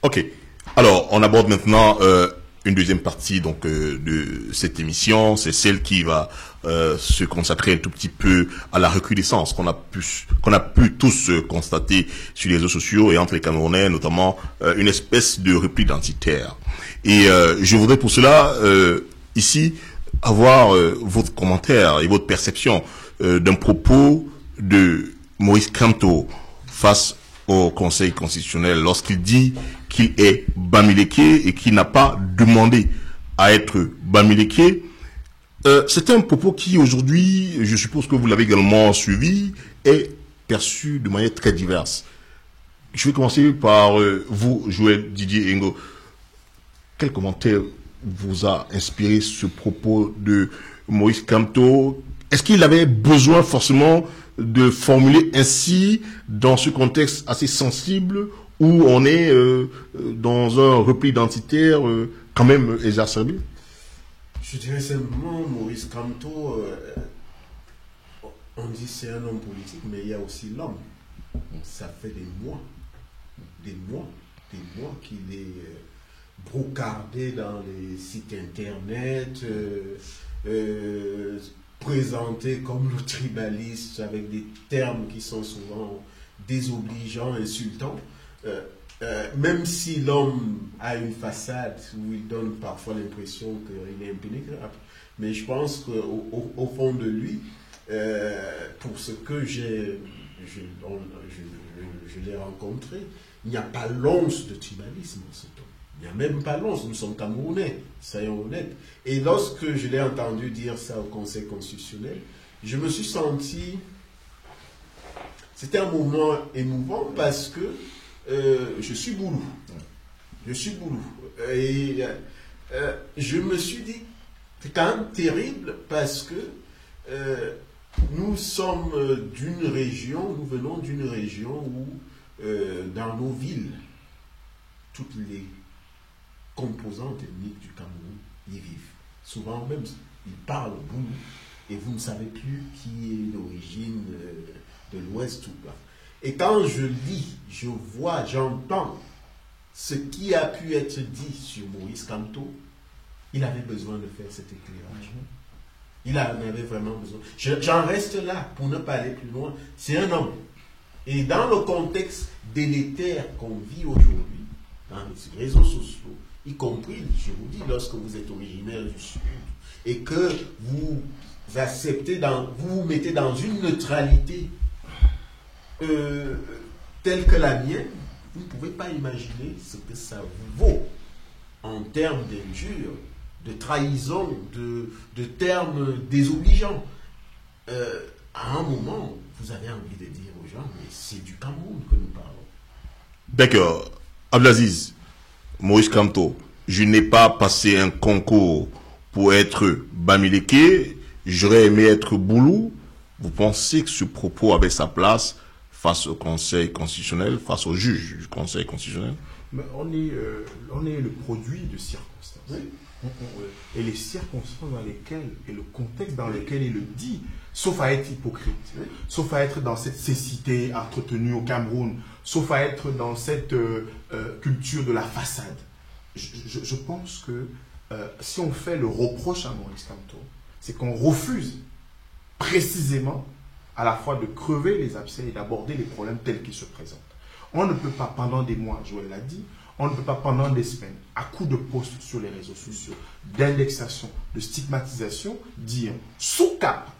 Ok, alors on aborde maintenant une deuxième partie donc de cette émission, c'est celle qui va se consacrer un tout petit peu à la recrudescence qu'on a pu tous constater sur les réseaux sociaux et entre les Camerounais, notamment une espèce de repli identitaire. Et je voudrais pour cela ici avoir votre commentaire et votre perception d'un propos de Maurice Kamto face au Conseil constitutionnel lorsqu'il dit qu'il est bamiléké et qu'il n'a pas demandé à être bamiléké. C'est un propos qui aujourd'hui, je suppose que vous l'avez également suivi, est perçu de manière très diverse. Je vais commencer par vous, Joël Didier Engo. Quel commentaire vous a inspiré ce propos de Maurice Kamto? Est-ce qu'il avait besoin forcément de formuler ainsi dans ce contexte assez sensible où on est dans un repli identitaire quand même exacerbé? Je dirais simplement, Maurice Kamto, on dit c'est un homme politique, mais il y a aussi l'homme. Ça fait des mois qu'il est brocardé dans les sites internet, présenté comme le tribaliste avec des termes qui sont souvent désobligeants, insultants. Même si l'homme a une façade où il donne parfois l'impression qu'il est impénétrable, mais je pense qu'au fond de lui, pour ce que je l'ai rencontré, il n'y a pas l'once de tribalisme en cet homme. Il n'y a même pas l'once, nous sommes Camerounais, soyons honnêtes. Et lorsque je l'ai entendu dire ça au Conseil constitutionnel, je me suis senti... C'était un moment émouvant parce que je suis boulou. Et je me suis dit, c'est quand même terrible parce que nous sommes d'une région, nous venons d'une région où dans nos villes, toutes les composantes ethniques du Cameroun y vivent. Souvent même, ils parlent boulou et vous ne savez plus qui est d'origine de l'Ouest ou pas. Et quand je lis, je vois, j'entends ce qui a pu être dit sur Maurice Kamto, il avait besoin de faire cet éclairage. Il en avait vraiment besoin. J'en reste là pour ne pas aller plus loin. C'est un homme. Et dans le contexte délétère qu'on vit aujourd'hui, dans les réseaux sociaux, y compris, je vous dis, lorsque vous êtes originaire du Sud et que vous acceptez, vous vous mettez dans une neutralité telle que la mienne, vous ne pouvez pas imaginer ce que ça vous vaut en termes d'injures, de trahison, de termes désobligeants. À un moment, vous avez envie de dire aux gens, mais c'est du Cameroun que nous parlons. D'accord. Abdelaziz, Maurice Kamto, je n'ai pas passé un concours pour être bamiléké, j'aurais aimé être boulou. Vous pensez que ce propos avait sa place face au Conseil constitutionnel, face aux juges du Conseil constitutionnel? Mais on est le produit de circonstances. Oui. Et les circonstances dans lesquelles, et le contexte dans lequel il le dit, sauf à être hypocrite, oui, sauf à être dans cette cécité entretenue au Cameroun, sauf à être dans cette culture de la façade. Je pense que si on fait le reproche à Maurice Kamto, c'est qu'on refuse précisément à la fois de crever les abcès et d'aborder les problèmes tels qu'ils se présentent. On ne peut pas pendant des mois, Joël l'a dit, on ne peut pas pendant des semaines, à coups de posts sur les réseaux sociaux, d'indexation, de stigmatisation, dire sous cap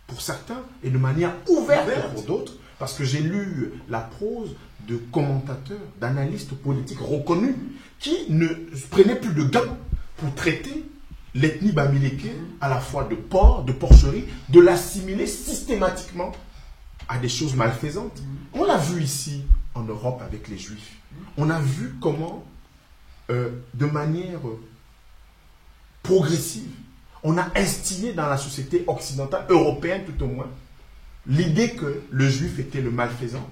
pour certains et de manière ouverte pour d'autres, parce que j'ai lu la prose de commentateurs, d'analystes politiques reconnus qui ne prenaient plus de gants pour traiter l'ethnie bamiléké à la fois de porc, de porcherie, de l'assimiler systématiquement à des choses malfaisantes. On l'a vu ici en Europe avec les Juifs. On a vu comment, de manière progressive, on a instillé dans la société occidentale, européenne tout au moins, l'idée que le Juif était le malfaisant.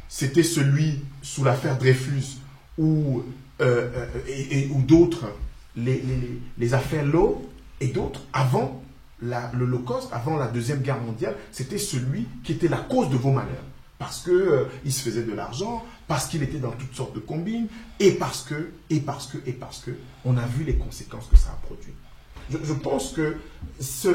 C'était celui sous l'affaire Dreyfus ou d'autres, les affaires Lowe et d'autres, avant l'Holocauste, avant la Deuxième Guerre mondiale, c'était celui qui était la cause de vos malheurs. Parce que il se faisait de l'argent, parce qu'il était dans toutes sortes de combines, et parce que, on a vu les conséquences que ça a produit. Je pense que ce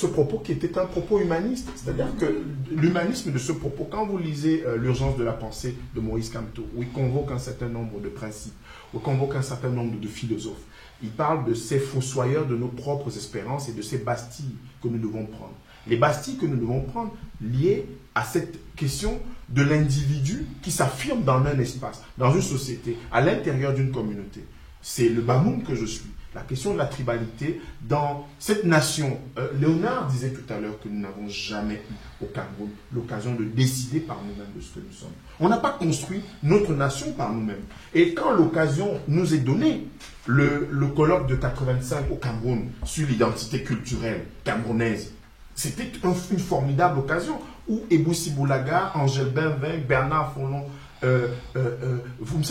propos qui était un propos humaniste, c'est-à-dire que l'humanisme de ce propos, quand vous lisez l'urgence de la pensée de Moïse Kamto, où il convoque un certain nombre de principes, où il convoque un certain nombre de philosophes, il parle de ces fossoyeurs de nos propres espérances et de ces bastilles que nous devons prendre. Les bastilles que nous devons prendre liées à cette question de l'individu qui s'affirme dans un espace, dans une société, à l'intérieur d'une communauté. C'est le Bamoun que je suis. La question de la tribalité dans cette nation. Léonard disait tout à l'heure que nous n'avons jamais eu au Cameroun l'occasion de décider par nous-mêmes de ce que nous sommes. On n'a pas construit notre nation par nous-mêmes. Et quand l'occasion nous est donnée, le colloque de 85 au Cameroun sur l'identité culturelle camerounaise, c'était une formidable occasion où Eboussi Boulaga, Angèle Benvin, Bernard Follon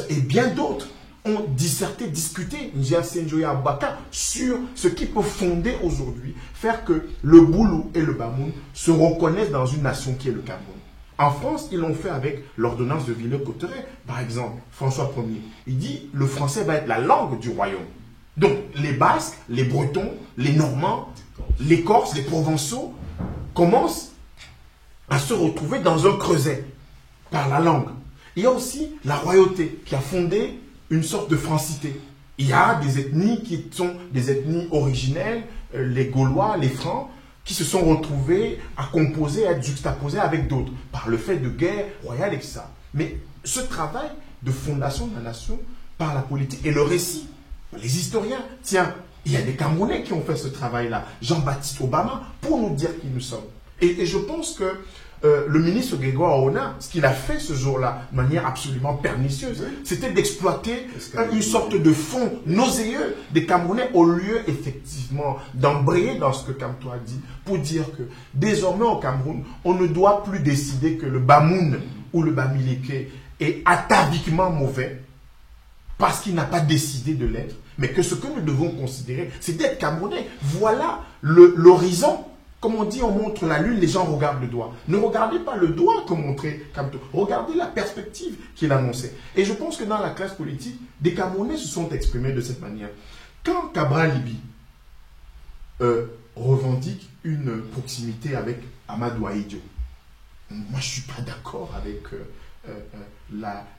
et bien d'autres ont disserté, discuté, sur ce qui peut fonder aujourd'hui, faire que le Boulou et le Bamoun se reconnaissent dans une nation qui est le Cameroun. En France, ils l'ont fait avec l'ordonnance de Villers-Cotterêts, par exemple, François Ier. Il dit le français va être la langue du royaume. Donc, les Basques, les Bretons, les Normands, les Corses, les Provençaux commencent à se retrouver dans un creuset par la langue. Il y a aussi la royauté qui a fondé une sorte de francité. Il y a des ethnies qui sont des ethnies originelles, les Gaulois, les Francs, qui se sont retrouvés à composer, à être juxtaposés avec d'autres, par le fait de guerre royale et ça. Mais ce travail de fondation de la nation par la politique et le récit, les historiens, tiens, il y a des Camerounais qui ont fait ce travail-là, Jean-Baptiste Obama, pour nous dire qui nous sommes. Et je pense que le ministre Grégoire Aona, ce qu'il a fait ce jour-là, de manière absolument pernicieuse, c'était d'exploiter une sorte de fond nauséeux des Camerounais au lieu, effectivement, d'embrayer dans ce que Kamto a dit, pour dire que désormais au Cameroun, on ne doit plus décider que le Bamoun ou le Bamileke est ataviquement mauvais, parce qu'il n'a pas décidé de l'être, mais que ce que nous devons considérer, c'est d'être Camerounais. Voilà l'horizon. Comme on dit, on montre la lune, les gens regardent le doigt. Ne regardez pas le doigt que montrait Kamto. Regardez la perspective qu'il annonçait. Et je pense que dans la classe politique, des Camerounais se sont exprimés de cette manière. Quand Cabral Libi revendique une proximité avec Amadou Ahidjo, moi je ne suis pas d'accord avec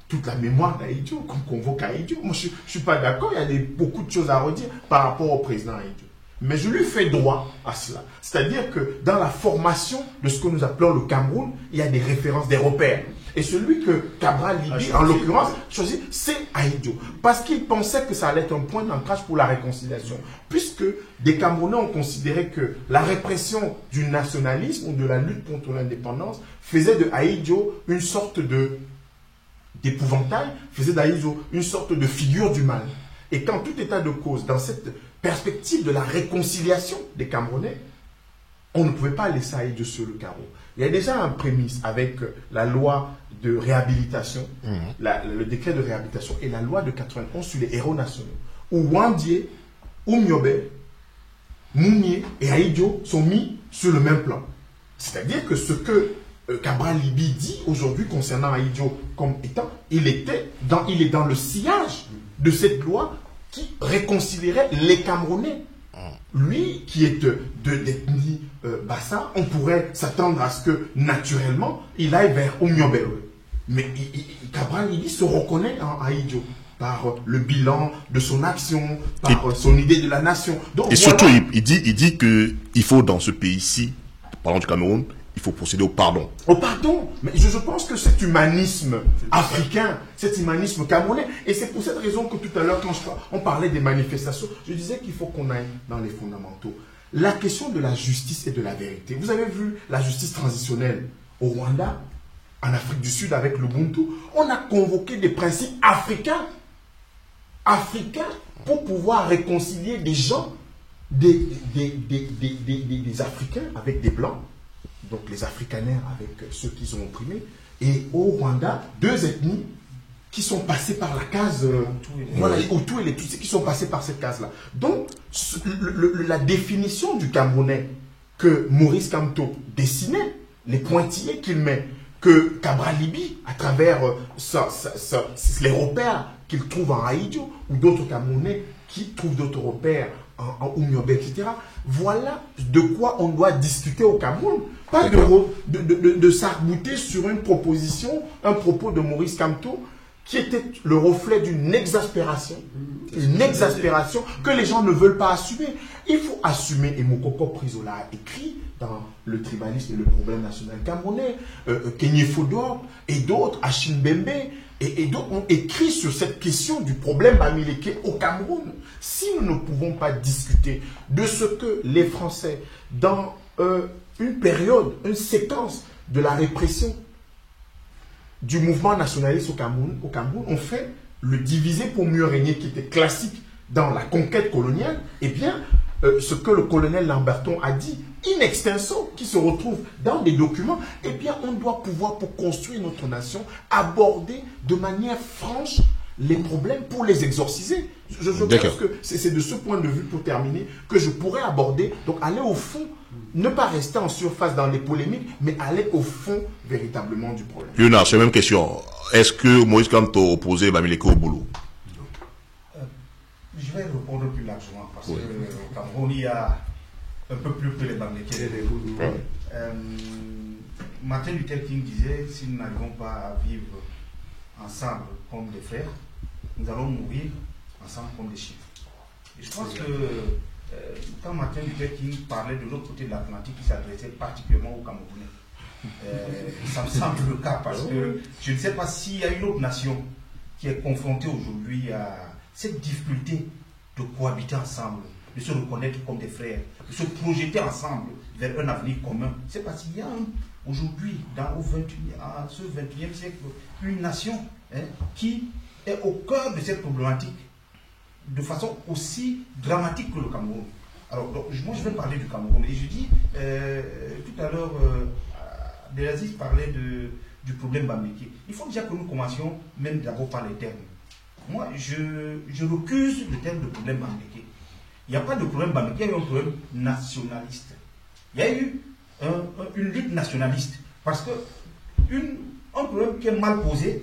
toute la mémoire d'Ahidjo, qu'on convoque Ahidjo. Moi je ne suis pas d'accord, il y a beaucoup de choses à redire par rapport au président Ahidjo. Mais je lui fais droit à cela. C'est-à-dire que dans la formation de ce que nous appelons le Cameroun, il y a des références, des repères. Et celui que Cabral Libi, en l'occurrence, choisit, c'est Ahidjo. Parce qu'il pensait que ça allait être un point d'ancrage pour la réconciliation. Puisque des Camerounais ont considéré que la répression du nationalisme ou de la lutte contre l'indépendance faisait de Ahidjo une sorte d'épouvantail, faisait d'Ahidjo une sorte de figure du mal. Et quand tout état de cause, dans cette perspective de la réconciliation des Camerounais, on ne pouvait pas laisser Ahidjo sur le carreau. Il y a déjà un prémisse avec la loi de réhabilitation, le décret de réhabilitation et la loi de 91 sur les héros nationaux, où Wandie, Oumiobe, Mounier et Ahidjo sont mis sur le même plan. C'est-à-dire que ce que Cabral Libi dit aujourd'hui concernant Ahidjo comme étant, il est dans le sillage de cette loi qui réconcilierait les Camerounais. Lui, qui est d'ethnie Bassa, on pourrait s'attendre à ce que, naturellement, il aille vers Oumiobe. Mais Cabral Libi se reconnaît en Ahidjo par le bilan de son action, par son idée de la nation. Donc, et surtout, il dit qu'il faut, dans ce pays-ci, parlant du Cameroun, il faut procéder au pardon. Au pardon. Mais je pense que cet humanisme africain, cet humanisme camerounais, et c'est pour cette raison que tout à l'heure, quand on parlait des manifestations, je disais qu'il faut qu'on aille dans les fondamentaux. La question de la justice et de la vérité. Vous avez vu la justice transitionnelle au Rwanda, en Afrique du Sud avec l'Ubuntu. On a convoqué des principes africains pour pouvoir réconcilier des gens, des Africains avec des Blancs. Donc les africanaires avec ceux qu'ils ont opprimés. Et au Rwanda, deux ethnies qui sont passés par la case, voilà, les Hutus et les Tutsis qui sont passés par cette case-là. Donc, la définition du Camerounais que Maurice Kamto dessinait, les pointillés qu'il met, que Cabral Libye, à travers les repères qu'il trouve en Haïdio, ou d'autres Camerounais qui trouvent d'autres repères en Oumiobe, etc. Voilà de quoi on doit discuter au Cameroun. Pas de s'arc-bouter sur une proposition, un propos de Maurice Kamto qui était le reflet d'une exaspération. Une exaspération que les gens ne veulent pas assumer. Il faut assumer, et Mokoko Prizola a écrit dans Le tribalisme et le problème national camerounais, Kenye Fodor et d'autres, Achim Bembe, et d'autres ont écrit sur cette question du problème Bamileke au Cameroun. Si nous ne pouvons pas discuter de ce que les Français, dans une période, une séquence de la répression du mouvement nationaliste au Cameroun, ont fait le diviser pour mieux régner, qui était classique dans la conquête coloniale, eh bien, ce que le colonel Lamberton a dit, in extenso, qui se retrouve dans des documents, eh bien, on doit pouvoir, pour construire notre nation, aborder de manière franche les problèmes pour les exorciser. Je pense que c'est de ce point de vue, pour terminer, que je pourrais aborder, donc aller au fond, ne pas rester en surface dans les polémiques, mais aller au fond véritablement du problème. Léonard, c'est la même question. Est-ce que Maurice Kamto opposait Bamileke au boulot? Je vais répondre plus largement, parce qu'au Cameroun, il y a un peu plus que les Bamileke. Martin Luther King disait, si nous n'arrivons pas à vivre ensemble comme des frères, nous allons mourir ensemble comme des chiens. Et je pense que quand Martin Luther King parlait de l'autre côté de l'Atlantique, il s'adressait particulièrement aux Camerounais. Ça me semble le cas, parce que je ne sais pas s'il y a une autre nation qui est confrontée aujourd'hui à cette difficulté de cohabiter ensemble, de se reconnaître comme des frères, de se projeter ensemble vers un avenir commun. C'est parce qu'il y a aujourd'hui, à ce 21e siècle, une nation qui est au cœur de cette problématique de façon aussi dramatique que le Cameroun. Alors, moi je vais parler du Cameroun, et je dis, tout à l'heure, Abdelaziz parlait du problème Bamileke. Il faut déjà que nous commencions même d'abord par les termes. Moi, je recuse le terme de problème Bamileke. Il n'y a pas de problème Bamileke, il y a eu un problème nationaliste. Il y a eu une lutte nationaliste. Parce que un problème qui est mal posé,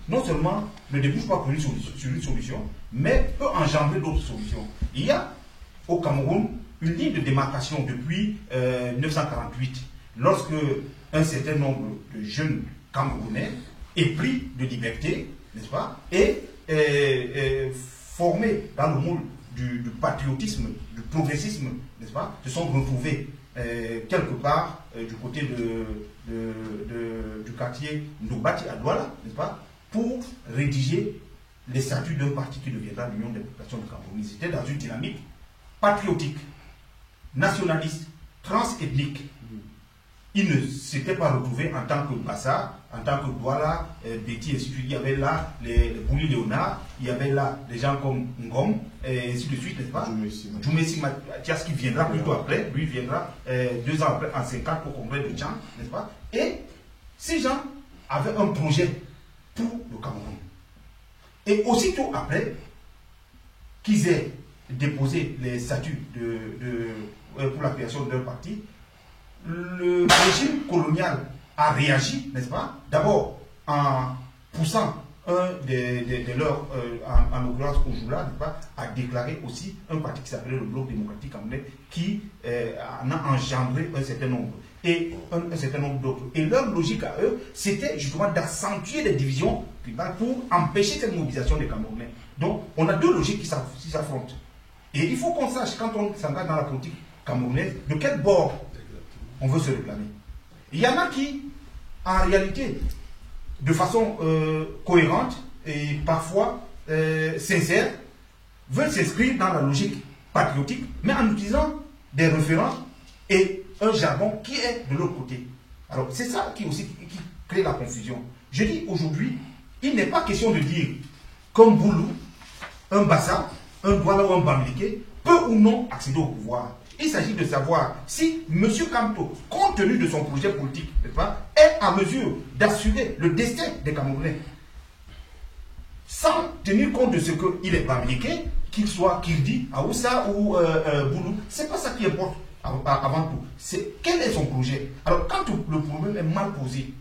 non seulement ne débouche pas sur une solution, mais peut engendrer d'autres solutions. Il y a au Cameroun une ligne de démarcation depuis 1948, lorsque un certain nombre de jeunes Camerounais épris de liberté, n'est-ce pas, et formés dans le monde du patriotisme, du progressisme, n'est-ce pas, se sont retrouvés quelque part du côté du quartier Ndobati à Douala, n'est-ce pas, pour rédiger les statuts d'un parti qui deviendra l'Union des populations du Cameroun. Ils étaient dans une dynamique patriotique, nationaliste, transethnique. Ils ne s'étaient pas retrouvés en tant que Bassa, en tant que Douala, Betty, ainsi de suite. Il y avait là les Bouli Léonard, il y avait là des gens comme Ngom, et ainsi de suite, n'est-ce pas? Djoumessi Mathias qui viendra plutôt après, lui viendra 2 ans après, en 50 au congrès de Tchang, n'est-ce pas? Et ces gens avaient un projet pour le Cameroun. Et aussitôt après qu'ils aient déposé les statuts pour la création de leur parti, le régime colonial a réagi, n'est-ce pas? D'abord en poussant un de leurs, en l'occurrence Ojoula, n'est-ce pas, a déclaré aussi un parti qui s'appelait le Bloc démocratique camerounais, qui en a engendré un certain nombre. Et un certain nombre d'autres. Et leur logique à eux, c'était justement d'accentuer les divisions pour empêcher cette mobilisation des Camerounais. Donc, on a 2 logiques qui s'affrontent. Et il faut qu'on sache, quand on s'engage dans la politique camerounaise, de quel bord on veut se réclamer. Il y en a qui, en réalité, de façon cohérente et parfois sincère, veulent s'inscrire dans la logique patriotique, mais en utilisant des références et un jargon qui est de l'autre côté. Alors, c'est ça qui crée la confusion. Je dis aujourd'hui, il n'est pas question de dire qu'un Boulou, un Bassa, un Douala ou un Bamileke peut ou non accéder au pouvoir. Il s'agit de savoir si M. Kamto, compte tenu de son projet politique, n'est-ce pas, est en mesure d'assurer le destin des Camerounais. sans tenir compte de ce qu'il est bamileke, qu'il soit Kirdi, Aoussa ou Boulou. C'est pas ça qui importe avant tout. C'est quel est son projet. Alors quand le problème est mal posé,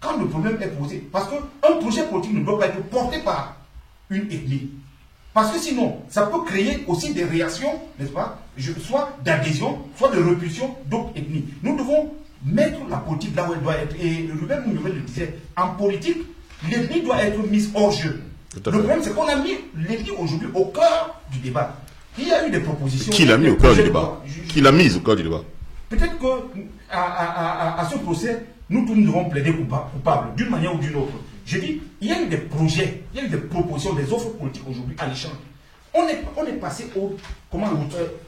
quand le problème est posé, parce qu'un projet politique ne doit pas être porté par une ethnie. Parce que sinon, ça peut créer aussi des réactions, n'est-ce pas, soit d'adhésion, soit de repulsion d'autres ethnies. Nous devons mettre la politique là où elle doit être. Et Ruben Mounouvelle le disait, en politique, l'ethnie doit être mise hors jeu. Le problème, c'est qu'on a mis l'ethnie aujourd'hui au cœur du débat. Il y a eu des propositions. Qui l'a mis au cœur du débat? Qui l'a mise au cœur du débat? Peut-être qu'à ce procès, nous tous nous devons plaider coupables, d'une manière ou d'une autre. Je dis, il y a eu des projets, il y a eu des propositions, des offres politiques aujourd'hui à l'échange. On est passé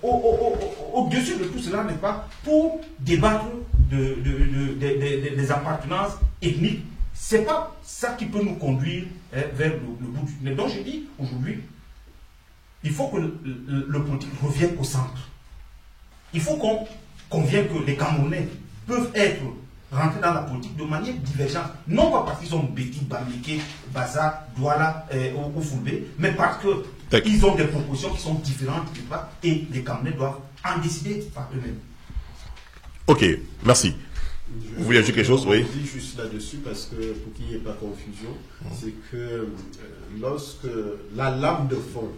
au-dessus de tout cela, n'est-ce pas, pour débattre des appartenances ethniques. Ce n'est pas ça qui peut nous conduire vers le bout du tunnel. Donc je dis, aujourd'hui, il faut que le politique revienne au centre. Il faut qu'on vienne que les Camerounais peuvent être rentrer dans la politique de manière divergente, non pas parce qu'ils sont Béti, Bamileke, Baza, Douala ou Foulbé, mais parce qu'ils ont des propositions qui sont différentes, et les Camerounais doivent en décider par eux-mêmes. Ok, merci. Vous voulez ajouter quelque chose? Oui. Je dis juste là-dessus parce que pour qu'il n'y ait pas confusion, c'est que lorsque la lame de fond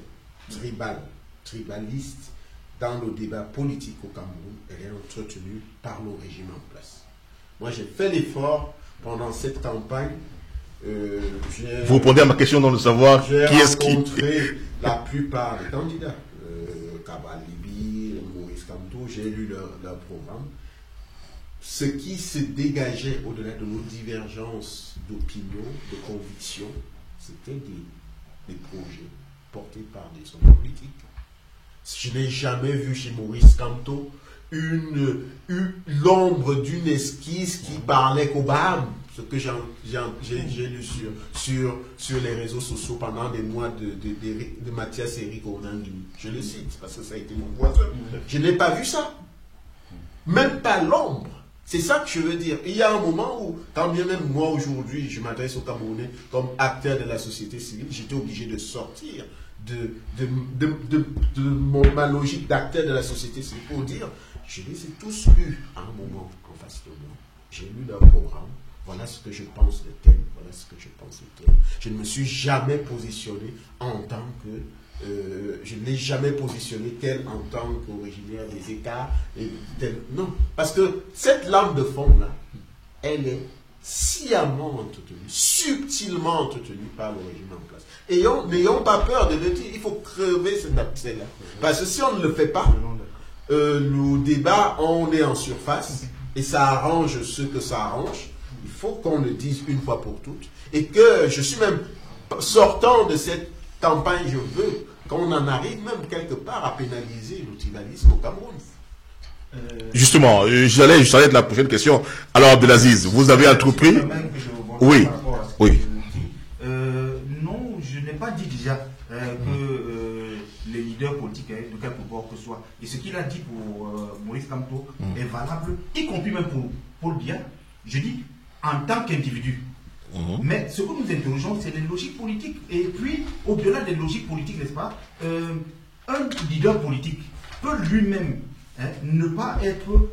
tribaliste dans le débat politique au Cameroun, elle est entretenue par le régime en place. Moi, j'ai fait l'effort pendant cette campagne. Vous répondez à ma question dans le savoir qui est-ce qui... J'ai rencontré la plupart des candidats. Kabal Libi, Maurice Kamto, j'ai lu leur programme. Ce qui se dégageait au-delà de nos divergences d'opinion, de conviction, c'était des projets portés par des hommes politiques. Je n'ai jamais vu chez Maurice Kamto l'ombre d'une esquisse qui parlait qu'au Baham, ce que j'ai lu sur les réseaux sociaux pendant des mois de Mathias Eric Onangui. Je le cite parce que ça a été mon voisin. Je n'ai pas vu ça. Même pas l'ombre. C'est ça que je veux dire. Il y a un moment où, quand bien même moi aujourd'hui, je m'adresse aux Camerounais comme acteur de la société civile, j'étais obligé de sortir de ma logique d'acteur de la société civile pour dire, je les ai tous lus à un moment en face de moi. J'ai lu leur programme, voilà ce que je pense de tel, voilà ce que je pense de tel. Je ne me suis jamais positionné en tant que je ne l'ai jamais positionné tel en tant qu'originaire des écarts. Non, parce que cette lame de fond-là, elle est sciemment entretenue, subtilement entretenue par le régime en place. N'ayons pas peur de le dire, il faut crever cet abcès-là. Parce que si on ne le fait pas, le débat, on est en surface, et ça arrange ce que ça arrange. Il faut qu'on le dise une fois pour toutes. Et que je suis même, sortant de cette campagne, je veux qu'on en arrive même quelque part à pénaliser le tribalisme au Cameroun. Justement, j'allais être la prochaine question. Alors, Abdelaziz, vous avez entrepris... Oui, oui. Non, je n'ai pas dit déjà que les leaders politiques, de quelque pouvoir que ce soit, et ce qu'il a dit pour Maurice Kamto est valable, y compris même pour Paul Biya, je dis, en tant qu'individu. Mais ce que nous interrogeons, c'est les logiques politiques. Et puis, au-delà des logiques politiques, n'est-ce pas, un leader politique peut lui-même ne pas être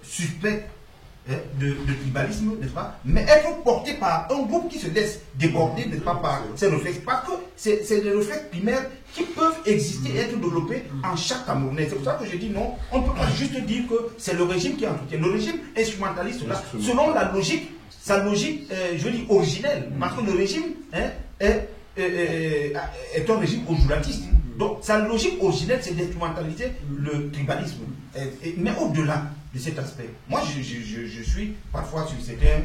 suspect de tribalisme, n'est-ce pas, mais être porté par un groupe qui se laisse déborder, n'est-ce pas, par ces réflexes. Parce que c'est des réflexes primaires qui peuvent exister et être développés en chaque Camerounais. C'est pour ça que je dis non, on ne peut pas juste dire que c'est le régime qui entretient. Le régime instrumentaliste, là, selon la logique, sa logique, je dis originelle, parce que le régime est un régime ojoulatiste. Donc, sa logique originelle, c'est d'instrumentaliser le tribalisme. Mais au-delà de cet aspect, moi, je suis parfois sur certains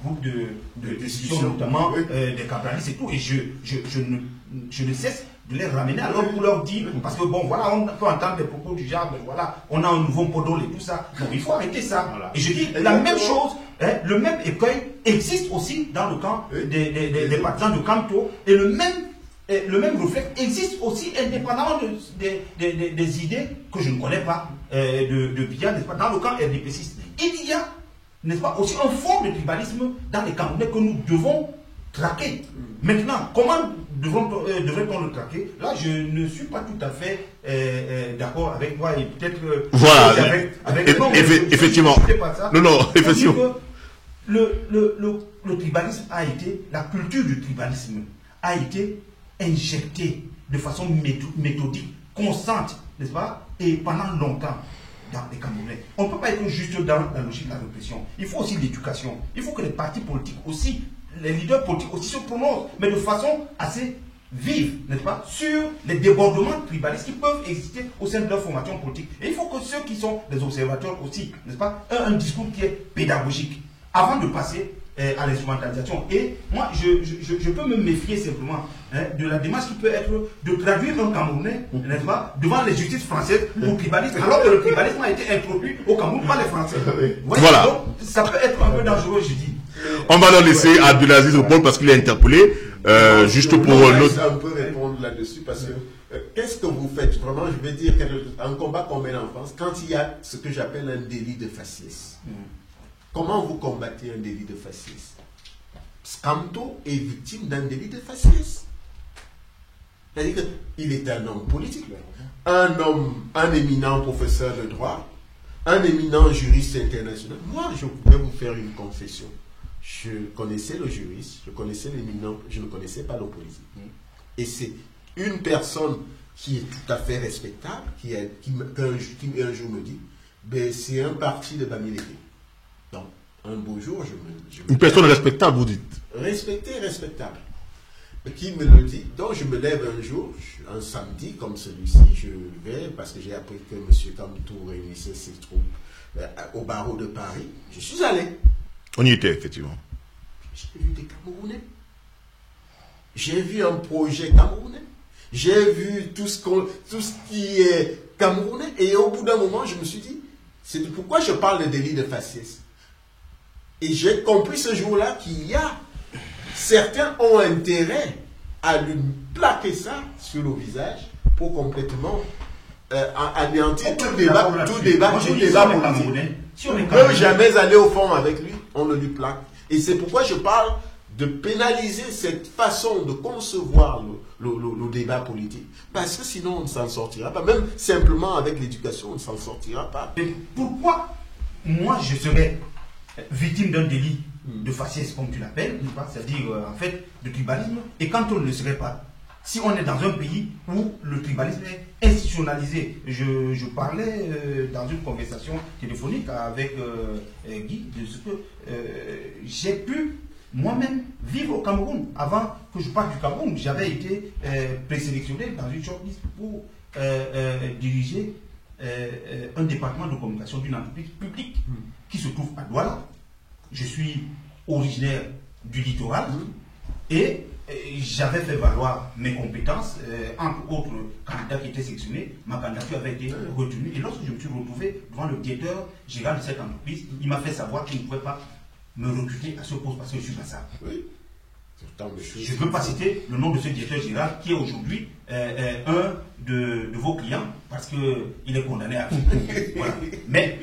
groupes de discussion, notamment des capitalistes et tout, et je ne cesse de les ramener alors pour leur dire, parce que bon, voilà, on peut entendre des propos du genre, voilà, on a un nouveau podol et tout ça. Donc, il faut arrêter ça. Voilà. Et je dis, la même chose, le même écueil existe aussi dans le camp des partisans de Kamto, et le même réflexe existe aussi indépendamment des idées que je ne connais pas de Biya, n'est-ce pas, dans le camp RDPCiste. Il y a, n'est-ce pas, aussi un fond de tribalisme dans les Camerounais que nous devons traquer. Maintenant, comment devrait-on le traquer? Là, je ne suis pas tout à fait d'accord avec moi et peut-être... Voilà, effectivement. Non, effectivement. Le tribalisme a été, la culture du tribalisme a été injectée de façon méthodique, constante, n'est-ce pas, et pendant longtemps dans les Camerounais. On ne peut pas être juste dans la logique de la répression. Il faut aussi l'éducation. Il faut que les partis politiques aussi, les leaders politiques aussi se prononcent, mais de façon assez vive, n'est-ce pas, sur les débordements tribalistes qui peuvent exister au sein de leur formation politique. Et il faut que ceux qui sont des observateurs aussi, n'est-ce pas, aient un discours qui est pédagogique avant de passer à l'instrumentalisation. Et moi, je peux me méfier simplement de la démarche qui peut être de traduire un Camerounais, n'est-ce pas, devant les justices françaises au tribalisme, alors que le tribalisme a été introduit au Cameroun par les Français. Voilà. Donc, ça peut être un peu dangereux, je dis. On va leur laisser Abdelaziz répondre parce qu'il est interpellé. Juste pour l'autre. Un peu répondre là-dessus parce que qu'est-ce que vous faites vraiment? Je vais dire un combat qu'on mène en France quand il y a ce que j'appelle un délit de faciès. Comment vous combattez un délit de faciès? Skamto est victime d'un délit de faciès. C'est-à-dire qu'il est un homme politique, un éminent professeur de droit, un éminent juriste international. Moi, je pouvais vous faire une confession. Je connaissais le juriste, je connaissais l'éminent, je ne connaissais pas l'homme politique. Et c'est une personne qui est tout à fait respectable, qui un jour me dit, ben, c'est un parti de Bamileke. Donc, un beau jour, une personne respectable, vous dites? Respectable. Qui me le dit. Donc, je me lève un jour, un samedi comme celui-ci, je vais, parce que j'ai appris que M. Kamtou réunissait ses troupes au barreau de Paris. Je suis allé. On y était, effectivement. J'ai vu des Camerounais. J'ai vu un projet camerounais. J'ai vu tout ce qui est camerounais. Et au bout d'un moment, je me suis dit, c'est pourquoi je parle de délit de faciès. Et j'ai compris ce jour-là qu'il y a certains ont intérêt à lui plaquer ça sur le visage pour complètement anéantir tout débat politique. Si on ne peut jamais aller au fond avec lui, on le lui plaque. Et c'est pourquoi je parle de pénaliser cette façon de concevoir le débat politique. Parce que sinon, on ne s'en sortira pas. Même simplement avec l'éducation, on ne s'en sortira pas. Et pourquoi moi, je serais victime d'un délit de faciès, comme tu l'appelles, c'est-à-dire en fait de tribalisme, et quand on ne le serait pas? Si on est dans un pays où le tribalisme est institutionnalisé, je parlais dans une conversation téléphonique avec Guy de ce que j'ai pu moi-même vivre au Cameroun. Avant que je parte du Cameroun, j'avais été présélectionné dans une shortlist pour diriger un département de communication d'une entreprise publique qui se trouve à Douala. Je suis originaire du littoral et j'avais fait valoir mes compétences, entre autres candidats qui étaient sélectionnés. Ma candidature avait été retenue et lorsque je me suis retrouvé devant le directeur général de cette entreprise, il m'a fait savoir qu'il ne pouvait pas me recruter à ce poste parce que je suis massacre. Oui. Je ne peux pas citer le nom de ce directeur général qui est aujourd'hui un de vos clients parce qu'il est condamné à vie. Voilà. Mais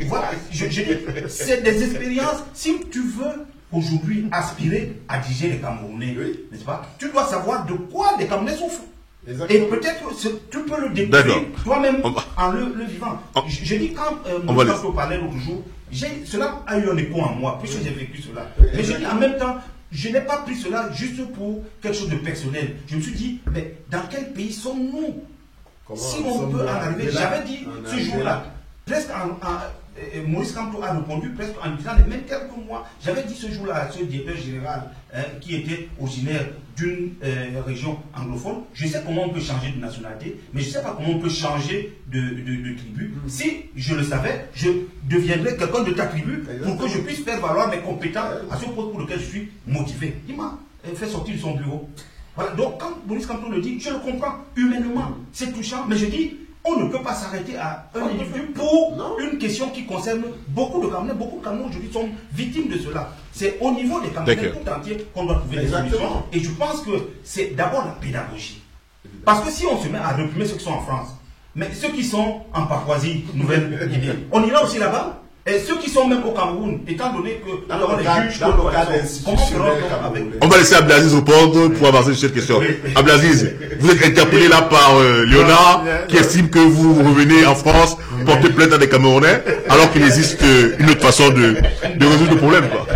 voilà, je dis, c'est des expériences. Si tu veux aujourd'hui aspirer à diriger les Camerounais, n'est-ce pas, tu dois savoir de quoi les Camerounais souffrent. Exactement. Et peut-être tu peux le découvrir toi-même en le vivant. Je dis quand on parlait l'autre jour, cela a eu un écho en moi, puisque j'ai vécu cela. Mais je dis en même temps, je n'ai pas pris cela juste pour quelque chose de personnel. Je me suis dit, mais dans quel pays sommes-nous? Si on peut en arriver, j'avais dit ce jour-là, presque Maurice Kamto a répondu presque en disant les mêmes termes que moi. J'avais dit ce jour-là à ce directeur général qui était originaire d'une région anglophone, je sais comment on peut changer de nationalité, mais je ne sais pas comment on peut changer de tribu. Si je le savais, je deviendrais quelqu'un de ta tribu pour que je puisse faire valoir mes compétences à ce poste pour lequel je suis motivé. Il m'a fait sortir de son bureau. Voilà. Donc quand Maurice Kamto le dit, je le comprends humainement, c'est touchant, mais je dis, on ne peut pas s'arrêter à un individu pour une question qui concerne beaucoup de Camerounais. Beaucoup de Camerounais aujourd'hui sont victimes de cela. C'est au niveau des Camerounais tout entier qu'on doit trouver des solutions. Et je pense que c'est d'abord la pédagogie. Parce que si on se met à réprimer ceux qui sont en France, mais ceux qui sont en Papouasie Nouvelle-Guinée, on ira aussi là-bas. Et ceux qui sont même au Cameroun, étant donné que dans le cadre institutionnel camerounais. On va laisser Abdelaziz répondre pour avancer sur cette question. Abdelaziz, vous êtes interpellé là par Léonard qui estime que vous revenez en France porter plainte à des Camerounais alors qu'il existe une autre façon de résoudre le problème, quoi.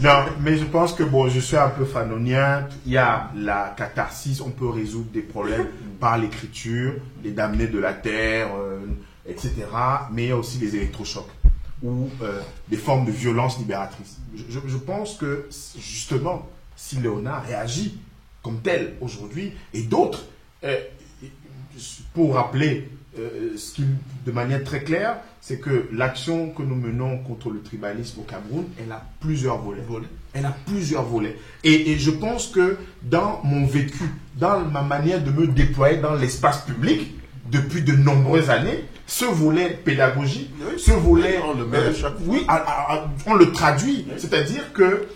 Non, mais je pense que bon, je suis un peu fanonien. Il y a la catharsis, on peut résoudre des problèmes par l'écriture, les damnés de la terre, etc. Mais il y a aussi les électrochocs ou des formes de violence libératrice. Je pense que justement, si Léonard réagit comme tel aujourd'hui et d'autres, pour rappeler de manière très claire, c'est que l'action que nous menons contre le tribalisme au Cameroun, elle a plusieurs volets. Elle a plusieurs volets. Et je pense que dans mon vécu, dans ma manière de me déployer dans l'espace public, depuis de nombreuses années, ce volet pédagogique, ce volet, on le met à chaque fois. on le traduit. C'est-à-dire que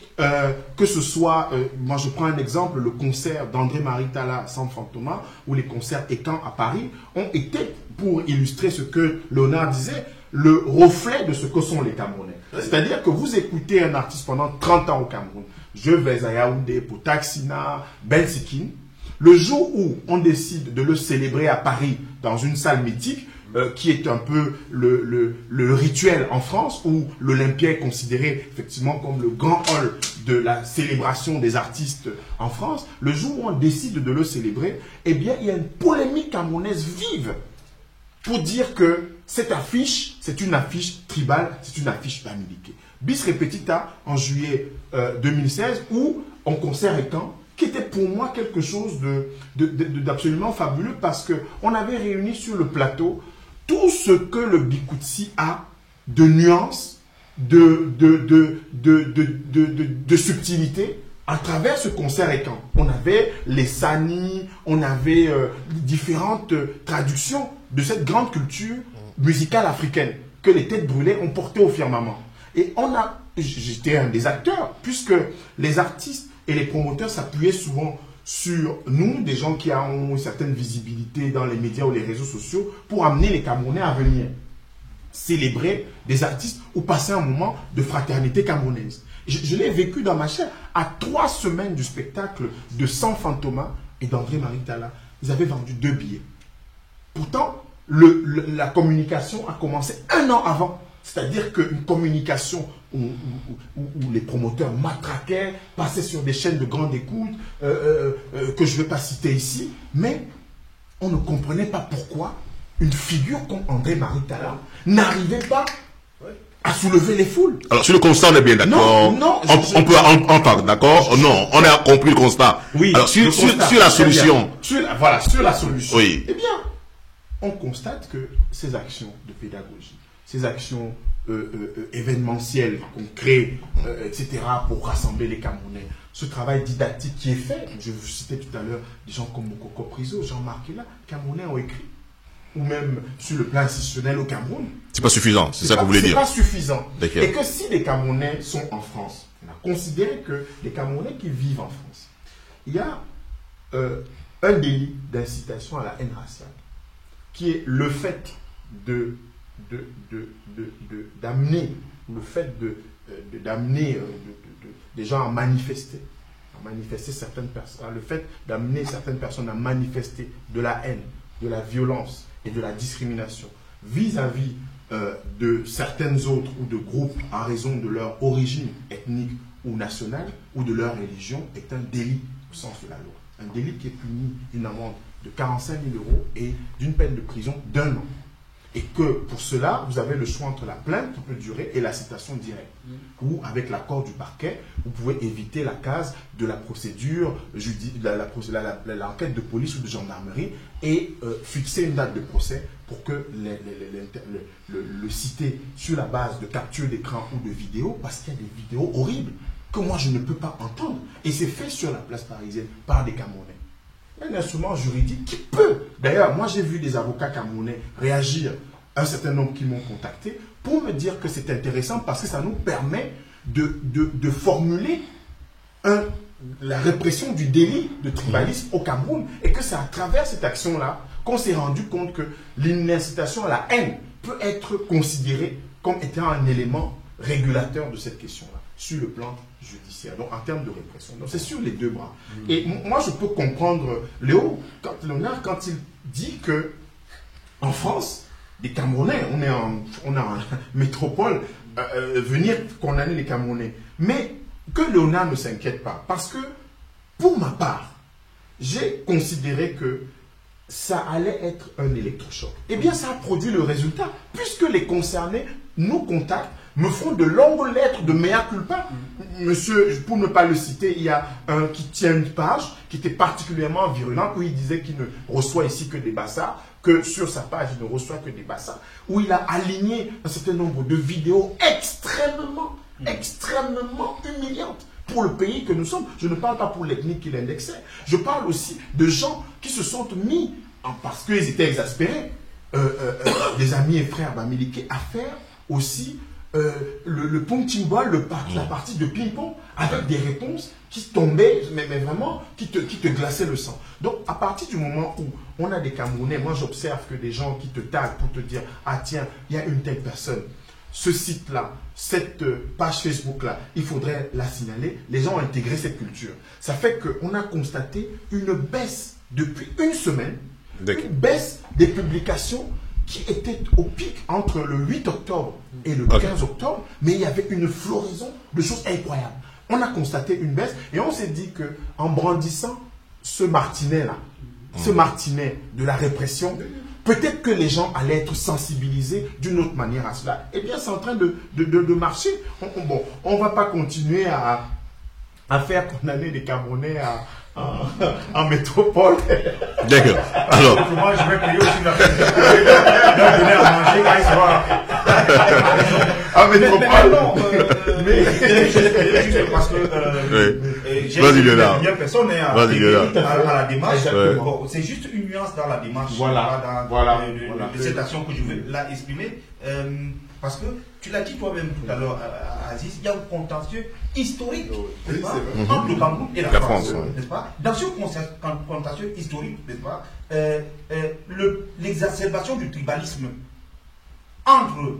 ce soit, moi je prends un exemple, le concert d'André-Marie Talla San Fantoma ou les concerts Écan à Paris ont été, pour illustrer ce que Léonard disait, le reflet de ce que sont les Camerounais. C'est-à-dire que vous écoutez un artiste pendant 30 ans au Cameroun, je vais à Yaoundé, Potaxina, Ben Sikin, le jour où on décide de le célébrer à Paris dans une salle mythique, qui est un peu le rituel en France, où l'Olympia est considéré effectivement comme le grand hall de la célébration des artistes en France, le jour où on décide de le célébrer, eh bien, il y a une polémique camerounaise vive pour dire que cette affiche, c'est une affiche tribale, c'est une affiche bamiliquée. Bis repetita en juillet 2016, où on concert Écan, qui était pour moi quelque chose d'absolument fabuleux, parce qu'on avait réuni sur le plateau tout ce que le Bikutsi a de nuances, de subtilité à travers ce concert Écan. On avait les Sani, on avait différentes traductions de cette grande culture musicale africaine que les têtes brûlées ont porté au firmament. Et j'étais un des acteurs, puisque les artistes et les promoteurs s'appuyaient souvent sur nous, des gens qui ont une certaine visibilité dans les médias ou les réseaux sociaux, pour amener les Camerounais à venir célébrer des artistes ou passer un moment de fraternité camerounaise. Je l'ai vécu dans ma chair. À 3 semaines du spectacle de San Fantoma et d'André-Marie Talla, ils avaient vendu 2 billets. Pourtant, la communication a commencé 1 an avant. C'est-à-dire qu'une communication où les promoteurs matraquaient, passaient sur des chaînes de grande écoute, que je ne vais pas citer ici, mais on ne comprenait pas pourquoi une figure comme André-Marie Talla n'arrivait pas à soulever les foules. Alors, sur le constat, on est bien d'accord. Non, on peut en parler, d'accord? Non, on a compris le constat. Oui, alors, sur la solution. Sur la solution. Oui. Eh bien, on constate que ces actions de pédagogie, ces actions événementielles qu'on crée, etc., pour rassembler les Camerounais, ce travail didactique qui est fait, je vous citais tout à l'heure des gens comme Mokoko Priso, Jean-Marc là, Camerounais ont écrit, ou même sur le plan institutionnel au Cameroun. C'est pas suffisant, c'est ça que vous voulez dire. C'est pas suffisant. D'accord. Et que si les Camerounais sont en France, on a considéré que les Camerounais qui vivent en France, il y a un délit d'incitation à la haine raciale, qui est le fait d'amener des gens à manifester certaines personnes, le fait d'amener certaines personnes à manifester de la haine, de la violence et de la discrimination vis-à-vis de certaines autres ou de groupes en raison de leur origine ethnique ou nationale ou de leur religion est un délit au sens de la loi. Un délit qui est puni d'une amende de 45 000 € et d'une peine de prison d'1 an. Et que pour cela, vous avez le choix entre la plainte qui peut durer et la citation directe. Ou avec l'accord du parquet, vous pouvez éviter la case de la procédure, l'enquête de police ou de gendarmerie et fixer une date de procès pour que le citer sur la base de capture d'écran ou de vidéos, parce qu'il y a des vidéos horribles que moi je ne peux pas entendre. Et c'est fait sur la place parisienne par des Camerounais. Un instrument juridique qui peut. D'ailleurs, moi j'ai vu des avocats camerounais réagir, un certain nombre qui m'ont contacté, pour me dire que c'est intéressant parce que ça nous permet de formuler la répression du délit de tribalisme au Cameroun. Et que c'est à travers cette action-là qu'on s'est rendu compte que l'incitation à la haine peut être considéré comme étant un élément régulateur de cette question-là, sur le plan judiciaire, donc en termes de répression. Donc c'est sur les deux bras. Et moi, je peux comprendre Léonard, quand il dit que en France, les Camerounais, on est en métropole, venir condamner les Camerounais. Mais que Léonard ne s'inquiète pas, parce que, pour ma part, j'ai considéré que ça allait être un électrochoc. Eh bien, ça a produit le résultat, puisque les concernés nous contactent, me font de longues lettres de mea culpa. Monsieur, pour ne pas le citer, il y a un qui tient une page qui était particulièrement virulente, où il disait qu'il ne reçoit ici que des bassards, que sur sa page, il ne reçoit que des bassards, où il a aligné un certain nombre de vidéos extrêmement humiliantes pour le pays que nous sommes. Je ne parle pas pour l'ethnie qu'il indexait. Je parle aussi de gens qui se sont mis, parce qu'ils étaient exaspérés, des amis et frères Bamileke, à faire aussi le punching ball, la partie de ping-pong, avec des réponses qui tombaient, mais vraiment, qui te glaçaient le sang. Donc, à partir du moment où on a des Camerounais, moi j'observe que des gens qui te taguent pour te dire, ah tiens, il y a une telle personne, ce site-là, cette page Facebook-là, il faudrait la signaler. Les gens ont intégré cette culture. Ça fait qu'on a constaté une baisse depuis une semaine, une baisse des publications qui était au pic entre le 8 octobre et le 15 octobre, mais il y avait une floraison de choses incroyables. On a constaté une baisse et on s'est dit qu'en brandissant ce martinet-là, ce martinet de la répression, peut-être que les gens allaient être sensibilisés d'une autre manière à cela. Eh bien, c'est en train de marcher. On ne va pas continuer à faire condamner les Camerounais en métropole. D'accord. Alors. Moi, je vais payer aussi la leur donner à manger quand ils seront en métropole. Mais juste parce que vas-y, Léonard. Personne n'est à la démarche. Bon, c'est juste une nuance dans la démarche. De cette action que je veux là exprimer. Parce que tu l'as dit toi-même tout à l'heure, Aziz, il y a un contentieux historique entre le Cameroun et la France, n'est-ce pas? Dans ce contentieux historique, n'est-ce pas, l'exacerbation du tribalisme entre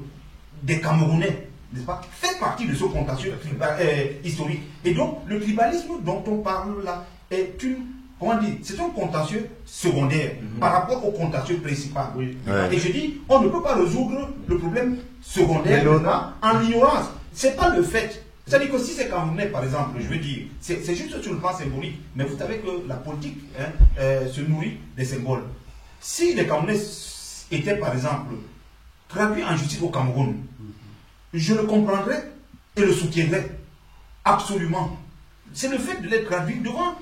des Camerounais, n'est-ce pas, fait partie de ce contentieux historique. Et donc, le tribalisme dont on parle là est c'est un contentieux secondaire par rapport au contentieux principal. Et je dis, on ne peut pas résoudre le problème secondaire en l'ignorance. Ce n'est pas le fait. C'est-à-dire que si c'est Camerounais, par exemple, je veux dire, c'est juste sur le plan symbolique. Mais vous savez que la politique se nourrit des symboles. Si les Camerounais étaient, par exemple, traduits en justice au Cameroun, je le comprendrais et le soutiendrais. Absolument. C'est le fait de les traduire devant...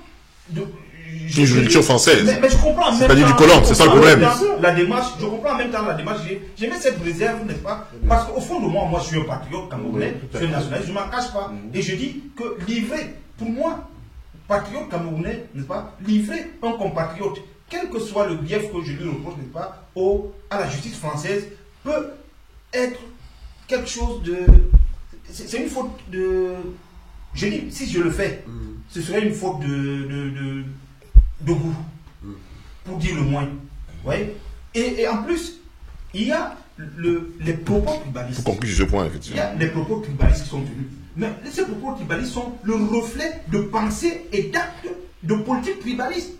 une juridiction française. Mais je comprends. C'est pas dit du colon, c'est ça le problème. La démarche, je comprends en même temps la démarche. J'ai mis cette réserve, n'est-ce pas? Parce qu'au fond de moi, je suis un patriote camerounais, je suis un nationaliste, je ne m'en cache pas. Et je dis que livrer, pour moi, patriote camerounais, n'est-ce pas? Livrer un compatriote, quel que soit le grief que je lui reproche, n'est-ce pas, à la justice française, peut être quelque chose de. C'est une faute de. Je dis, si je le fais, ce serait une faute de goût, pour dire le moins. Ouais. Et en plus, il y a les propos tribalistes. Il faut conclure ce point, effectivement. Il y a les propos tribalistes qui sont tenus. Mais ces propos tribalistes sont le reflet de pensée et d'actes de politique tribaliste.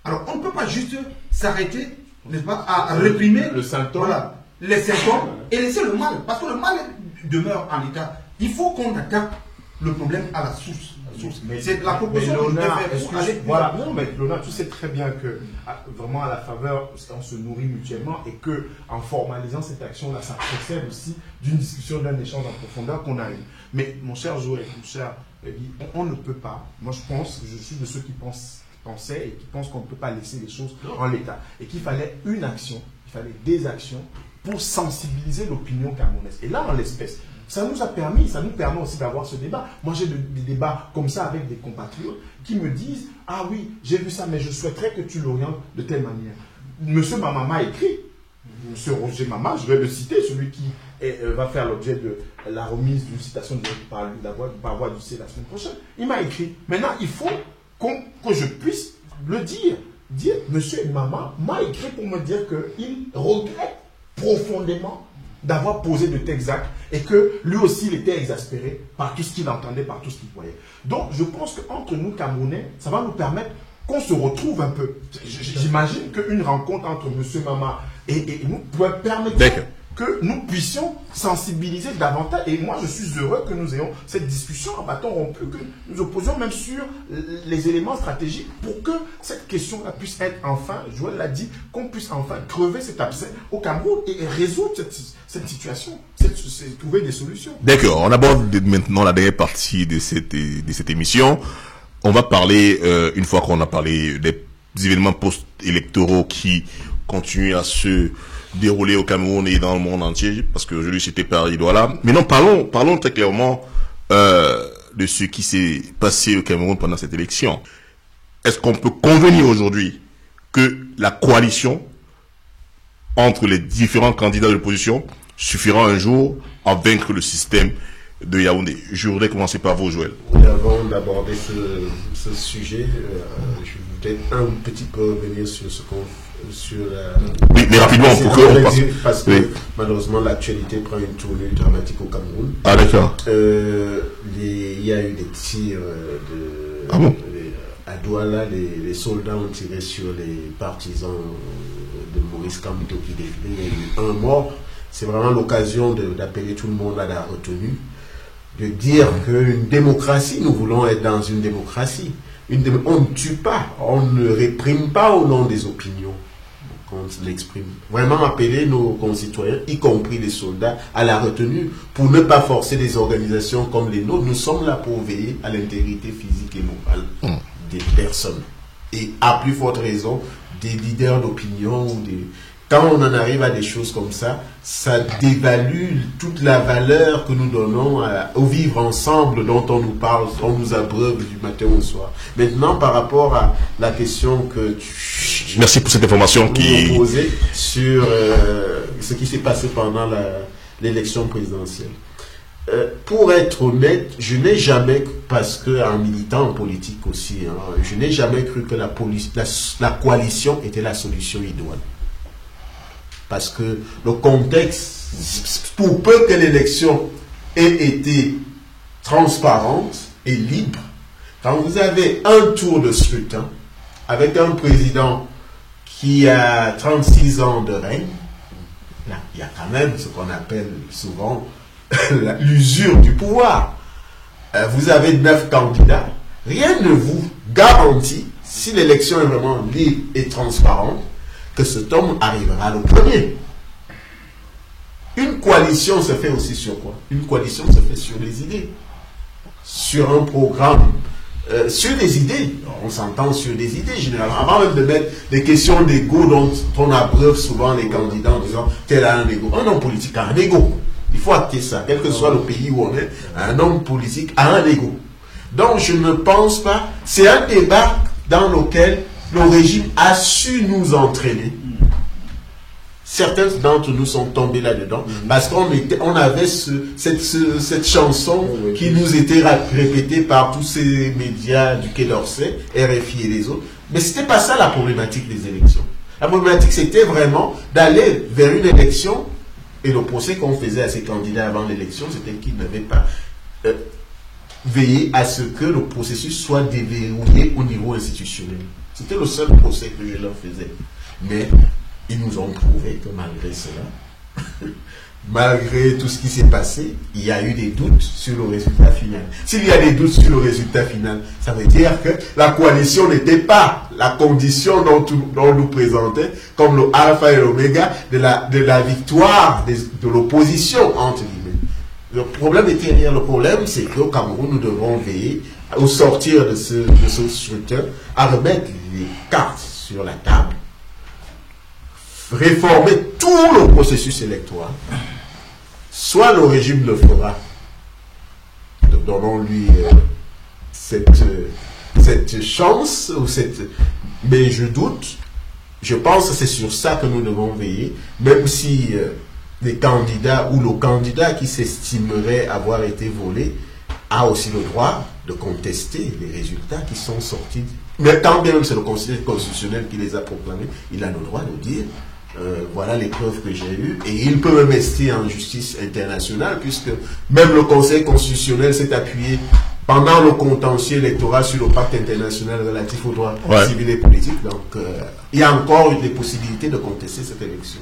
Alors, on ne peut pas juste s'arrêter, n'est-ce pas, à réprimer le symptôme. Voilà, les symptômes et laisser le mal. Parce que le mal demeure en état. Il faut qu'on attaque le problème à la source. C'est la proposition que je vais faire pour aller. Voilà, non, mais Léonard, tu sais très bien que vraiment à la faveur, on se nourrit mutuellement et que en formalisant cette action-là, ça procède aussi d'une discussion, d'un échange en profondeur qu'on a eu. Mais mon cher Joël, mon cher Elie, on ne peut pas. Moi, je suis de ceux qui pensaient et qui pensent qu'on ne peut pas laisser les choses en l'état et qu'il fallait une action, il fallait des actions pour sensibiliser l'opinion camerounaise. Et là, en l'espèce, ça nous permet aussi d'avoir ce débat. Moi, j'ai des débats comme ça avec des compatriotes qui me disent « Ah oui, j'ai vu ça, mais je souhaiterais que tu l'orientes de telle manière. » Monsieur Mamama a écrit, Monsieur Roger Mama, je vais le citer, celui qui va faire l'objet de la remise d'une citation par voie du C la semaine prochaine. Il m'a écrit. Maintenant, il faut que je puisse le dire. Monsieur Mama m'a écrit pour me dire qu'il regrette profondément d'avoir posé de tels actes et que lui aussi il était exaspéré par tout ce qu'il entendait, par tout ce qu'il voyait. Donc je pense qu'entre nous Camerounais, ça va nous permettre qu'on se retrouve un peu. J'imagine qu'une rencontre entre M. Mama et nous pourrait permettre que nous puissions sensibiliser davantage. Et moi, je suis heureux que nous ayons cette discussion à bâton rompu, que nous opposions même sur les éléments stratégiques pour que cette question-là puisse être enfin, Joël l'a dit, qu'on puisse enfin crever cet abcès au Cameroun et résoudre cette situation, trouver des solutions. D'accord, on aborde maintenant la dernière partie de cette émission. On va parler, une fois qu'on a parlé des événements post-électoraux qui continuent à se déroulé au Cameroun et dans le monde entier, parce que aujourd'hui c'était Paris-Douala. Mais non, parlons très clairement de ce qui s'est passé au Cameroun pendant cette élection. Est-ce qu'on peut convenir aujourd'hui que la coalition entre les différents candidats de l'opposition suffira un jour à vaincre le système de Yaoundé? Je voudrais commencer par vous, Joël. Oui, avant d'aborder ce sujet, je voudrais un petit peu revenir sur ce qu'on oui, mais rapidement, pour que on passe. Parce que malheureusement l'actualité prend une tournure dramatique au Cameroun. Ah d'accord. Il y a eu des tirs à Douala, les soldats ont tiré sur les partisans de Maurice Kamto qui défilaient. Il y a eu un mort. C'est vraiment l'occasion d'appeler tout le monde à la retenue, de dire qu'une démocratie, nous voulons être dans une démocratie. On ne tue pas, on ne réprime pas au nom des opinions. On l'exprime. Vraiment appeler nos concitoyens, y compris les soldats, à la retenue pour ne pas forcer des organisations comme les nôtres. Nous sommes là pour veiller à l'intégrité physique et morale des personnes. Et à plus forte raison, des leaders d'opinion ou des... Quand on en arrive à des choses comme ça, ça dévalue toute la valeur que nous donnons au vivre ensemble dont on nous parle, on nous abreuve du matin au soir. Maintenant, par rapport à la question que tu... Merci pour cette information qui... posée sur ce qui s'est passé pendant l'élection présidentielle. Pour être honnête, je n'ai jamais, parce qu'un militant en politique aussi, je n'ai jamais cru que la coalition était la solution idoine. Parce que le contexte, pour peu que l'élection ait été transparente et libre, quand vous avez un tour de scrutin avec un président qui a 36 ans de règne, là, il y a quand même ce qu'on appelle souvent l'usure du pouvoir. Vous avez 9 candidats, rien ne vous garantit, si l'élection est vraiment libre et transparente, que cet homme arrivera le premier. Une coalition se fait aussi sur quoi? Une coalition se fait sur les idées, sur un programme, sur des idées. On s'entend sur des idées généralement, avant même de mettre des questions d'ego dont on abreuve souvent les candidats en disant tel a un ego. Un homme politique a un ego. Il faut acter ça, quel que soit le pays où on est, un homme politique a un ego. Donc je ne pense pas, c'est un débat dans lequel le régime a su nous entraîner. Certains d'entre nous sont tombés là-dedans parce qu'on avait cette chanson qui nous était répétée par tous ces médias du Quai d'Orsay, RFI et les autres. Mais ce n'était pas ça la problématique des élections. La problématique, c'était vraiment d'aller vers une élection, et le procès qu'on faisait à ces candidats avant l'élection, c'était qu'ils n'avaient pas veillé à ce que le processus soit déverrouillé au niveau institutionnel. C'était le seul procès que je leur faisais. Mais ils nous ont prouvé que malgré cela, malgré tout ce qui s'est passé, il y a eu des doutes sur le résultat final. S'il y a des doutes sur le résultat final, ça veut dire que la coalition n'était pas la condition dont nous présentait comme le alpha et l'oméga de la victoire de l'opposition, entre guillemets. Le problème était rien. Le problème, c'est qu'au Cameroun, nous devons veiller, au sortir de ce scrutin, à remettre les cartes sur la table, réformer tout le processus électoral. Soit le régime le fera, donnons-lui cette chance, mais je doute, je pense que c'est sur ça que nous devons veiller, même si les candidats ou le candidat qui s'estimerait avoir été volé a aussi le droit de contester les résultats qui sont sortis. Mais tant bien même c'est le Conseil constitutionnel qui les a proclamés, il a le droit de dire Voilà les preuves que j'ai eues. Et il peut même rester en justice internationale, puisque même le Conseil constitutionnel s'est appuyé pendant le contentieux électoral sur le pacte international relatif aux droits civils et politiques. Donc, il y a encore des possibilités de contester cette élection.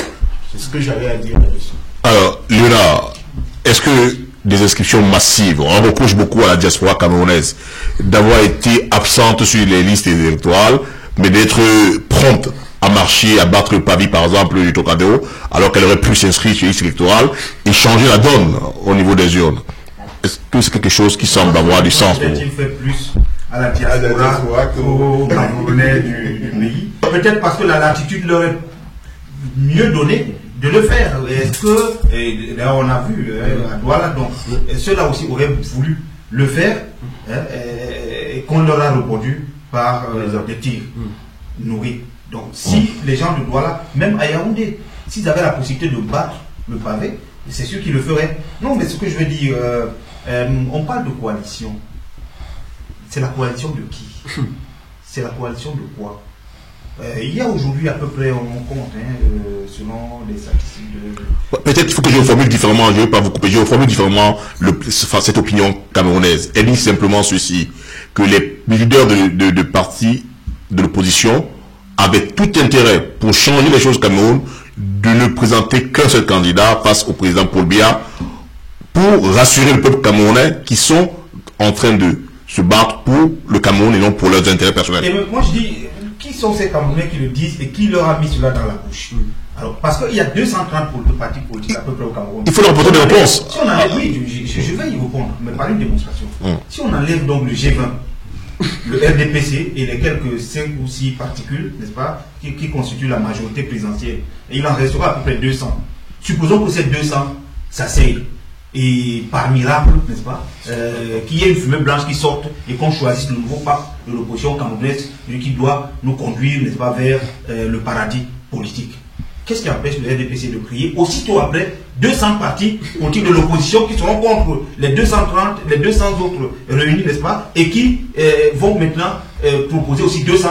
C'est ce que j'avais à dire là-dessus. Alors, Léonard, est-ce que des inscriptions massives, on reproche beaucoup à la diaspora camerounaise d'avoir été absente sur les listes électorales, mais d'être prompte à marcher, à battre le pavé, par exemple, du Trocadéro, alors qu'elle aurait pu s'inscrire sur les listes électorales et changer la donne au niveau des urnes? Est-ce que c'est quelque chose qui semble avoir du sens pour vous? Il fait plus à la diaspora qu'aux Camerounais du pays. Peut-être parce que la latitude leur est mieux donnée de le faire. Est-ce que, et là on a vu, à Douala, donc ceux-là aussi auraient voulu le faire, et qu'on leur a répondu par des tirs nourris. Donc si les gens de Douala, même à Yaoundé, s'ils avaient la possibilité de battre le pavé, c'est sûr qu'ils le feraient. Non, mais ce que je veux dire, on parle de coalition. C'est la coalition de qui? C'est la coalition de quoi? Il y a aujourd'hui à peu près, on compte, selon les statistiques de... Peut-être qu'il faut que je reformule différemment, je ne vais pas vous couper, je reformule différemment cette opinion camerounaise. Elle dit simplement ceci, que les leaders de partis de l'opposition avaient tout intérêt pour changer les choses au Cameroun, de ne présenter qu'un seul candidat face au président Paul Biya, pour rassurer le peuple camerounais qui sont en train de se battre pour le Cameroun et non pour leurs intérêts personnels. Et moi je dis, qui sont ces Camerounais qui le disent et qui leur a mis cela dans la bouche? Alors, parce qu'il y a 230 partis politiques à peu près au Cameroun. Il faut leur apporter des réponses. Si on enlève, oui, je vais y répondre, mais par une démonstration. Si on enlève donc le G20, le RDPC et les quelques 5 ou 6 particules, n'est-ce pas, qui constituent la majorité présidentielle, et il en restera à peu près 200. Supposons que ces 200 s'asseyent. Et par miracle, n'est-ce pas, qu'il y ait une fumée blanche qui sorte et qu'on choisisse le nouveau pape de l'opposition camerounaise, celui qui doit nous conduire, n'est-ce pas, vers le paradis politique. Qu'est-ce qui empêche le RDPC de crier aussitôt après 200 partis politiques de l'opposition qui seront contre les 230, les 200 autres réunis, n'est-ce pas, et qui vont maintenant proposer aussi 200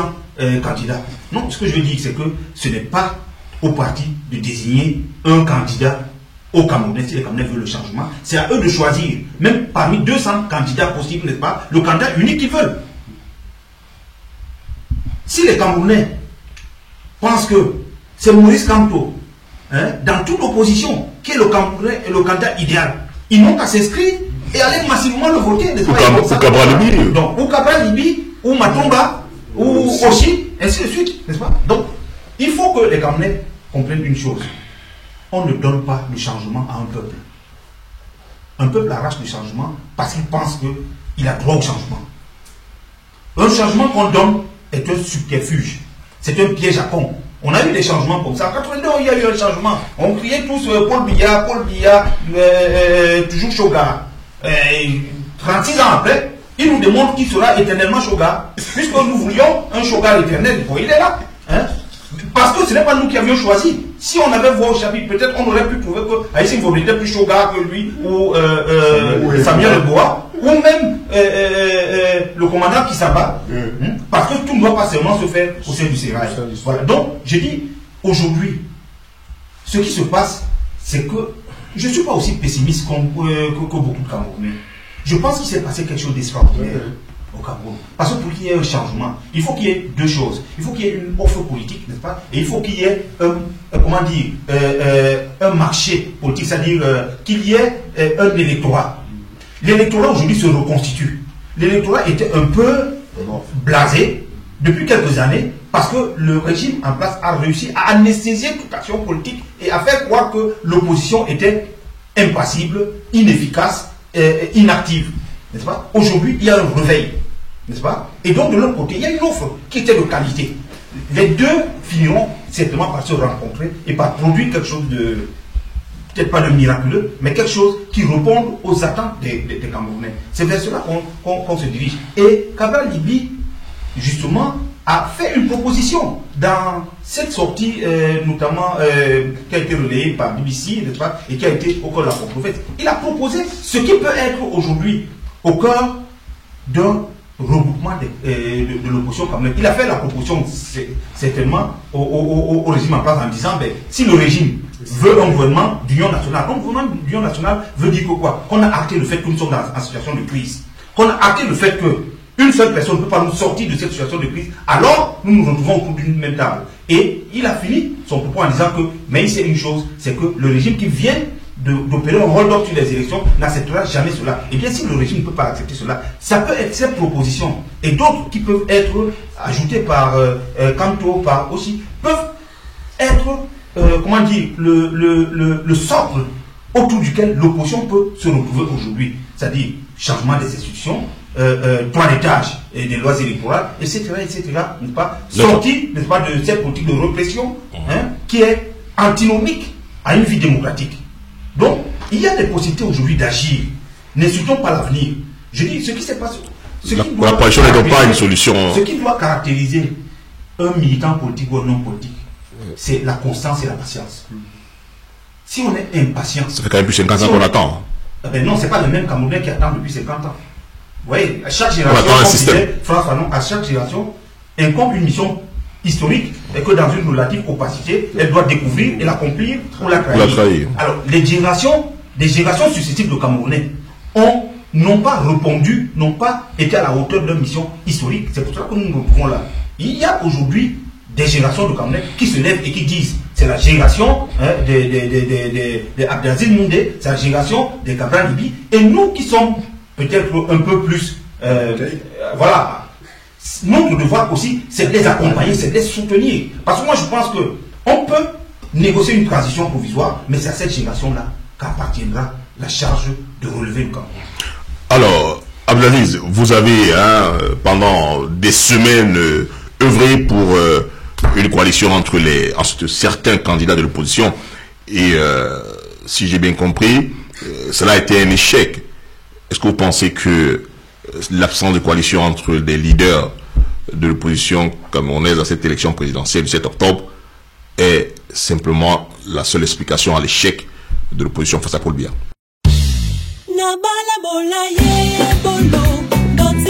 candidats? Non, ce que je veux dire, c'est que ce n'est pas au parti de désigner un candidat aux Camerounais, si les Camerounais veulent le changement, c'est à eux de choisir, même parmi 200 candidats possibles, n'est-ce pas, le candidat unique qu'ils veulent. Si les Camerounais pensent que c'est Maurice Kamto, dans toute l'opposition, qui est le Camerounais et le candidat idéal, ils n'ont qu'à s'inscrire et aller massivement le voter, n'est-ce pas? Ou Cabral Libi. Donc, ou Cabral Libi, ou Matomba, ou Oshi, ainsi de suite, n'est-ce pas? Donc, il faut que les Camerounais comprennent une chose. On ne donne pas le changement à un peuple. Un peuple arrache le changement parce qu'il pense qu'il a droit au changement. Un changement qu'on donne est un subterfuge. C'est un piège à con. On a eu des changements comme ça. En 82, il y a eu un changement. On criait tous Paul Biya, toujours Shoga. 36 ans après, il nous demande qui sera éternellement Shoga. Puisque nous voulions un Shoga éternel, bon, il est là. Parce que ce n'est pas nous qui avions choisi. Si on avait voix au chapitre, peut-être on aurait pu trouver que Haïtien Vobé était plus Shoga que lui, ou Samuel Boa, ou même le commandant qui s'abat. Parce que tout ne doit pas seulement se faire au sein du sérail. Voilà. Donc, je dis, aujourd'hui, ce qui se passe, c'est que je ne suis pas aussi pessimiste que beaucoup de Camerounais. Je pense qu'il s'est passé quelque chose d'extraordinaire au Cameroun. Parce que pour qu'il y ait un changement, il faut qu'il y ait deux choses. Il faut qu'il y ait une offre politique, n'est-ce pas? Et il faut qu'il y ait un marché politique, c'est-à-dire qu'il y ait un électorat. L'électorat aujourd'hui se reconstitue. L'électorat était un peu blasé depuis quelques années parce que le régime en place a réussi à anesthésier toute action politique et à faire croire que l'opposition était impassible, inefficace, inactive. N'est-ce pas? Aujourd'hui, il y a un réveil. N'est-ce pas? Et donc, de l'autre côté, il y a une offre qui était de qualité. Les deux finiront certainement par se rencontrer et par produire quelque chose de, peut-être pas de miraculeux, mais quelque chose qui réponde aux attentes des Camerounais. C'est vers cela qu'on se dirige. Et Cabral Libi, justement, a fait une proposition dans cette sortie, notamment, qui a été relayée par BBC, n'est-ce pas, et qui a été au cœur de la controverse. Il a proposé ce qui peut être aujourd'hui au cœur d'un regroupement de l'opposition camerounaise. Il a fait la proposition certainement au régime en place en disant ben, si le régime veut un gouvernement d'union nationale, donc gouvernement d'union nationale veut dire que quoi? Qu'on a acté le fait que nous sommes en situation de crise, qu'on a acté le fait que une seule personne ne peut pas nous sortir de cette situation de crise, alors nous nous retrouvons autour d'une même table. Et il a fini son propos en disant que, mais il sait une chose, c'est que le régime qui vient d'opérer un hold-up sur les élections n'acceptera jamais cela. Et bien si le régime ne peut pas accepter cela, ça peut être cette proposition et d'autres qui peuvent être ajoutées par Kanto, par aussi, peuvent être, comment dire, le socle autour duquel l'opposition peut se retrouver aujourd'hui. C'est-à-dire changement des institutions, toilettage et des lois électorales, etc., n'est-ce pas, sortie, n'est-ce pas, de cette politique de répression qui est antinomique à une vie démocratique. Donc, il y a des possibilités aujourd'hui d'agir. N'insultons pas l'avenir. Je dis, ce qui s'est passé. La coalition n'est donc pas une solution. Ce qui doit caractériser un militant politique ou un non politique, c'est la constance et la patience. Si on est impatient. Ça fait quand même plus de 50 ans qu'on attend. Ben non, ce n'est pas le même Camerounais qui attend depuis 50 ans. Vous voyez, à chaque génération, à chaque génération, incombe une mission historique et que dans une relative opacité, elle doit découvrir et l'accomplir pour la trahir. Alors, les générations successives de Camerounais n'ont pas répondu, n'ont pas été à la hauteur de leur mission historique. C'est pour cela que nous nous retrouvons là. Il y a aujourd'hui des générations de Camerounais qui se lèvent et qui disent c'est la génération des Abdelaziz Moundé, c'est la génération des Cabral Libi, et nous qui sommes peut-être un peu plus voilà. Notre devoir aussi, c'est de les accompagner, c'est de les soutenir. Parce que moi, je pense qu'on peut négocier une transition provisoire, mais c'est à cette génération-là qu'appartiendra la charge de relever le Cameroun. Alors, Abdelaziz, vous avez, pendant des semaines, œuvré pour une coalition entre certains candidats de l'opposition. Et si j'ai bien compris, cela a été un échec. Est-ce que vous pensez que l'absence de coalition entre les leaders de l'opposition camerounaise à cette élection présidentielle du 7 octobre est simplement la seule explication à l'échec de l'opposition face à Paul Biya?